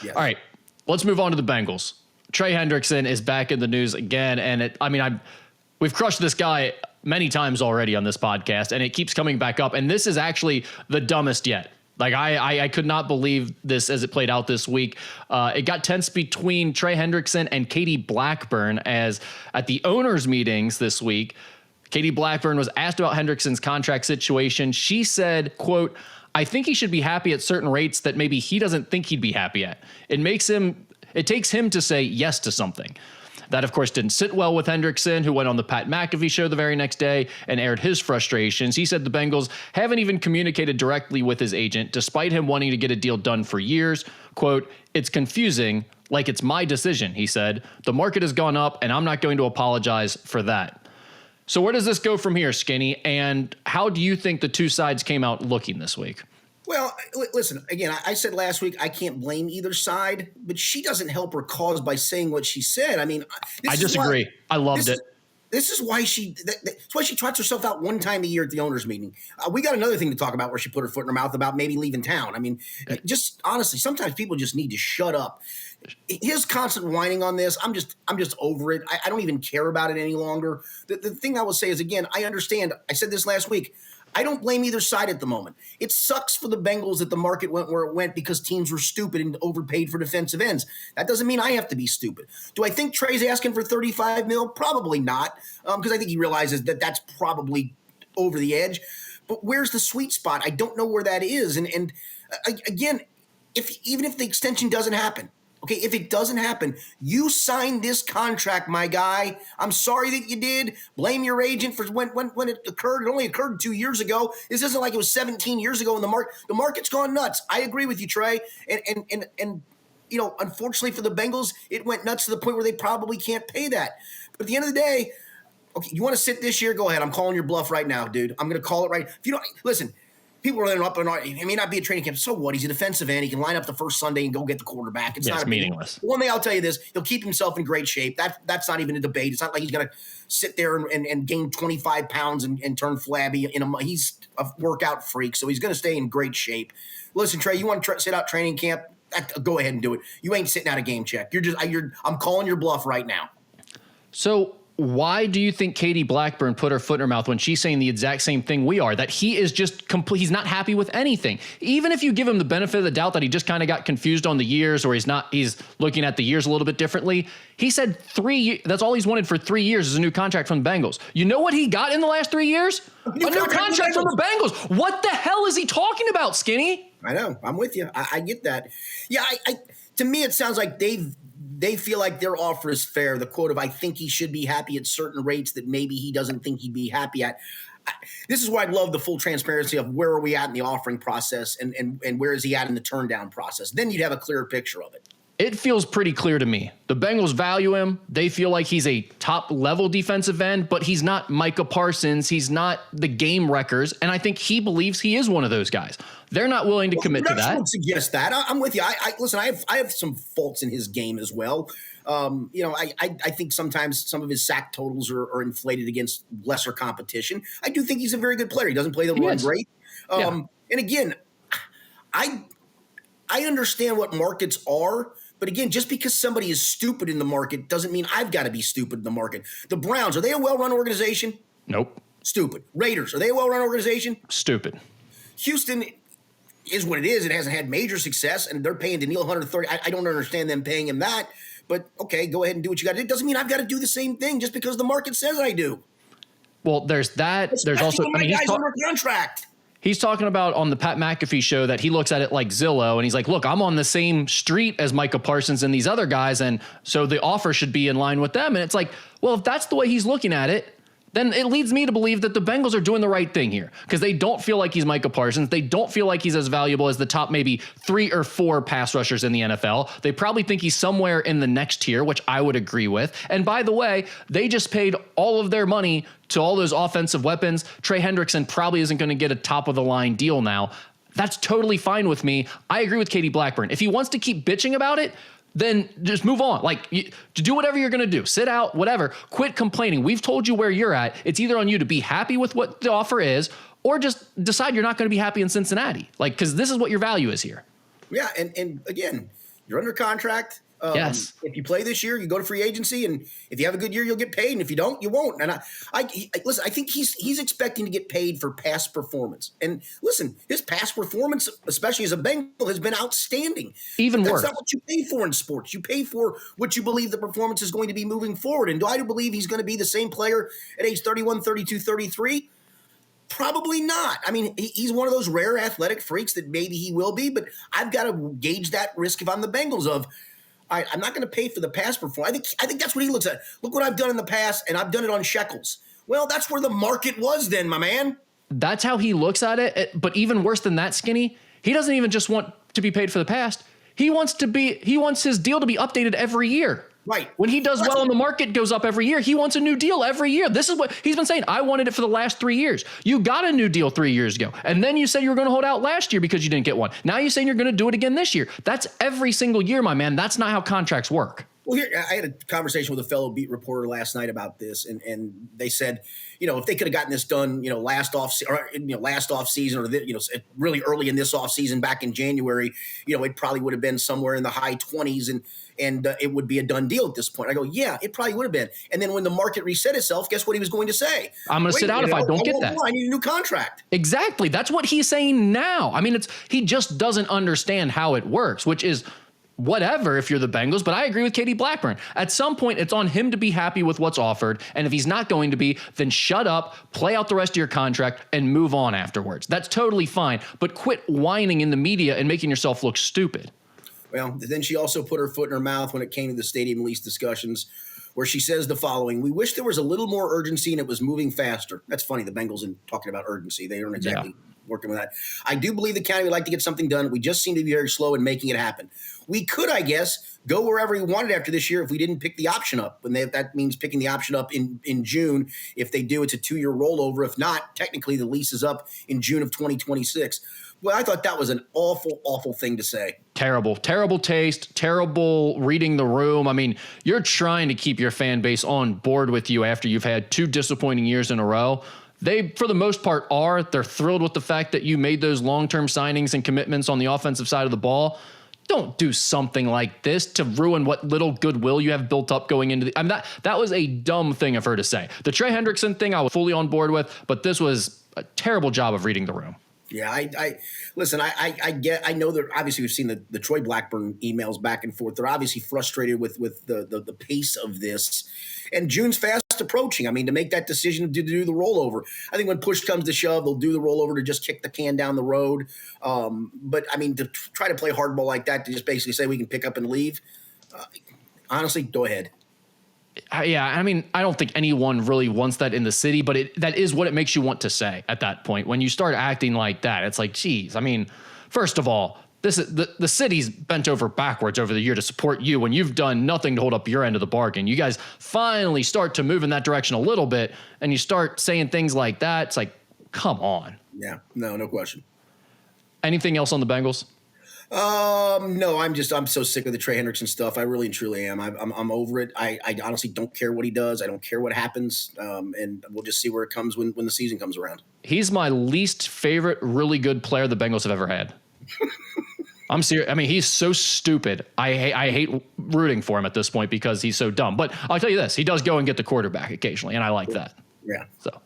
Yes. All right, let's move on to the Bengals. Trey Hendrickson is back in the news again, and we've crushed this guy many times already on this podcast, and it keeps coming back up. And this is actually the dumbest yet. Like I could not believe this as it played out this week. It got tense between Trey Hendrickson and Katie Blackburn, as at the owners' meetings this week, Katie Blackburn was asked about Hendrickson's contract situation. She said, quote, "I think he should be happy at certain rates that maybe he doesn't think he'd be happy at. It takes him to say yes to something." That, of course, didn't sit well with Hendrickson, who went on the Pat McAfee show the very next day and aired his frustrations. He said the Bengals haven't even communicated directly with his agent, despite him wanting to get a deal done for years. Quote, "It's confusing, like it's my decision," he said. "The market has gone up, and I'm not going to apologize for that." So where does this go from here, Skinny? And how do you think the two sides came out looking this week? Well, listen, again, I said last week I can't blame either side, but she doesn't help her cause by saying what she said. I mean, I disagree. I loved it. This is why that's why she trots herself out one time a year at the owners' meeting. We got another thing to talk about where she put her foot in her mouth about maybe leaving town. I mean, just honestly, sometimes people just need to shut up. His constant whining on this, I'm just over it. I don't even care about it any longer. The thing I will say is, again, I understand. I said this last week. I don't blame either side at the moment. It sucks for the Bengals that the market went where it went because teams were stupid and overpaid for defensive ends. That doesn't mean I have to be stupid. Do I think Trey's asking for $35 million? Probably not, because I think he realizes that that's probably over the edge. But where's the sweet spot? I don't know where that is. And again, even if the extension doesn't happen, okay, if it doesn't happen, you signed this contract, my guy. I'm sorry that you did. Blame your agent for when it occurred. It only occurred 2 years ago. This isn't like it was 17 years ago in the market's gone nuts. I agree with you, Trey. And you know, unfortunately for the Bengals, it went nuts to the point where they probably can't pay that. But at the end of the day, okay, you want to sit this year? Go ahead. I'm calling your bluff right now, dude. I'm going to call it right. If you don't listen. People are up and it may not be a training camp. So what? He's a defensive end. He can line up the first Sunday and go get the quarterback. It's not meaningless. One thing I'll tell you this: he'll keep himself in great shape. That's not even a debate. It's not like he's going to sit there and gain 25 pounds and turn flabby. He's a workout freak, so he's going to stay in great shape. Listen, Trey, you want to sit out training camp? Go ahead and do it. You ain't sitting out a game check. I'm calling your bluff right now. So why do you think Katie Blackburn put her foot in her mouth when she's saying the exact same thing we are, that he is just complete? He's not happy with anything. Even if you give him the benefit of the doubt that he just kind of got confused on the years, or he's looking at the years a little bit differently. He said that's all he's wanted for 3 years is a new contract from the Bengals. You know what he got in the last 3 years? A new contract from the Bengals. What the hell is he talking about, Skinny? I know. I'm with you. I get that. Yeah. To me, it sounds like they feel like their offer is fair. The quote of, "I think he should be happy at certain rates that maybe he doesn't think he'd be happy at." This is why I love the full transparency of where are we at in the offering process and where is he at in the turn down process. Then you'd have a clearer picture of it. It feels pretty clear to me. The Bengals value him. They feel like he's a top-level defensive end, but he's not Micah Parsons. He's not the game wreckers, and I think he believes he is one of those guys. They're not willing to commit to that. I would suggest that. I'm with you. Listen. I have some faults in his game as well. I think sometimes some of his sack totals are inflated against lesser competition. I do think he's a very good player. He doesn't play the run great. And again, I understand what markets are. But again, just because somebody is stupid in the market doesn't mean I've got to be stupid in the market. The Browns, are they a well-run organization? Nope. Stupid. Raiders, are they a well-run organization? Stupid. Houston is what it is. It hasn't had major success, and they're paying Daniil $130. I don't understand them paying him that. But, okay, go ahead and do what you got to do. It doesn't mean I've got to do the same thing just because the market says I do. Well, there's that. There's also – guys under contract. He's talking about on the Pat McAfee show that he looks at it like Zillow, and he's like, look, I'm on the same street as Micah Parsons and these other guys, and so the offer should be in line with them. And it's like, well, if that's the way he's looking at it, then it leads me to believe that the Bengals are doing the right thing here, because they don't feel like he's Micah Parsons. They don't feel like he's as valuable as the top maybe 3 or 4 pass rushers in the NFL. They probably think he's somewhere in the next tier, which I would agree with. And by the way, they just paid all of their money to all those offensive weapons. Trey Hendrickson probably isn't going to get a top-of-the-line deal now. That's totally fine with me. I agree with Katie Blackburn. If he wants to keep bitching about it, then just move on. Like, do whatever you're going to do. Sit out, whatever. Quit complaining. We've told you where you're at. It's either on you to be happy with what the offer is, or just decide you're not going to be happy in Cincinnati. Like, because this is what your value is here. Yeah, and again, You're under contract. Yes. If you play this year, you go to free agency, and if you have a good year, you'll get paid. And if you don't, you won't. And listen. I think he's expecting to get paid for past performance. And listen, his past performance, especially as a Bengal, has been outstanding. Even That's worse. not what you pay for in sports. You pay for what you believe the performance is going to be moving forward. And do I believe he's going to be the same player at age 31, 32, 33? Probably not. I mean, he's one of those rare athletic freaks that maybe he will be, but I've got to gauge that risk if I'm the Bengals of. I'm not going to pay for the past performance. I think that's what he looks at. Look what I've done in the past, and I've done it on shekels. Well, that's where the market was then, my man. That's how he looks at it. But even worse than that, Skinny, he doesn't even just want to be paid for the past. He wants his deal to be updated every year. Right. When he does well and the market goes up every year, he wants a new deal every year. This is what he's been saying. I wanted it for the last 3 years. You got a new deal 3 years ago. And then you said you were going to hold out last year because you didn't get one. Now you're saying you're going to do it again this year. That's every single year, my man. That's not how contracts work. Well, here, I had a conversation with a fellow beat reporter last night about this, and they said, if they could have gotten this done, last off season, or really early in this off season back in January, it probably would have been somewhere in the high 20s, and it would be a done deal at this point. I go, yeah, it probably would have been. And then when the market reset itself, guess what he was going to say? I'm going to sit out if I don't get that. I need a new contract. Exactly. That's what he's saying now. I mean, he just doesn't understand how it works, which is whatever if you're the Bengals, but I agree with Katie Blackburn. At some point, it's on him to be happy with what's offered, and if he's not going to be, then shut up, play out the rest of your contract, and move on afterwards. That's totally fine, but quit whining in the media and making yourself look stupid. Well, then she also put her foot in her mouth when it came to the stadium lease discussions, where she says the following: "We wish there was a little more urgency and it was moving faster." That's funny, the Bengals in talking about urgency. They aren't exactly working with that. "I do believe the county would like to get something done. We just seem to be very slow in making it happen. We could, I guess, go wherever we wanted after this year if we didn't pick the option up." And that means picking the option up in June. If they do, it's a 2-year rollover. If not, technically the lease is up in June of 2026. Well, I thought that was an awful, awful thing to say. Terrible taste, terrible reading the room. I mean, you're trying to keep your fan base on board with you after you've had 2 disappointing years in a row. They, for the most part, they're thrilled with the fact that you made those long-term signings and commitments on the offensive side of the ball. Don't do something like this to ruin what little goodwill you have built up going into that was a dumb thing of her to say. The Trey Hendrickson thing I was fully on board with, but this was a terrible job of reading the room. Yeah, I listen. I know that obviously we've seen the Troy Blackburn emails back and forth. They're obviously frustrated with the pace of this, and June's fast approaching. I mean, to make that decision to do the rollover, I think when push comes to shove, they'll do the rollover to just kick the can down the road. But I mean, to try to play hardball like that, to just basically say we can pick up and leave. Honestly, go ahead. Yeah, I mean, I don't think anyone really wants that in the city, but that is what it makes you want to say at that point. When you start acting like that, it's like, geez, I mean, first of all, this is the city's bent over backwards over the year to support you when you've done nothing to hold up your end of the bargain. You guys finally start to move in that direction a little bit, and you start saying things like that. It's like, come on. Yeah, no question. Anything else on the Bengals? No, I'm so sick of the Trey Hendrickson stuff. I really and truly am. I'm over it. I honestly don't care what he does. I don't care what happens. And we'll just see where it comes when the season comes around. He's my least favorite really good player the Bengals have ever had. I'm serious. I mean, he's so stupid. I hate rooting for him at this point because he's so dumb. But I'll tell you this, he does go and get the quarterback occasionally, and I like that. Yeah. So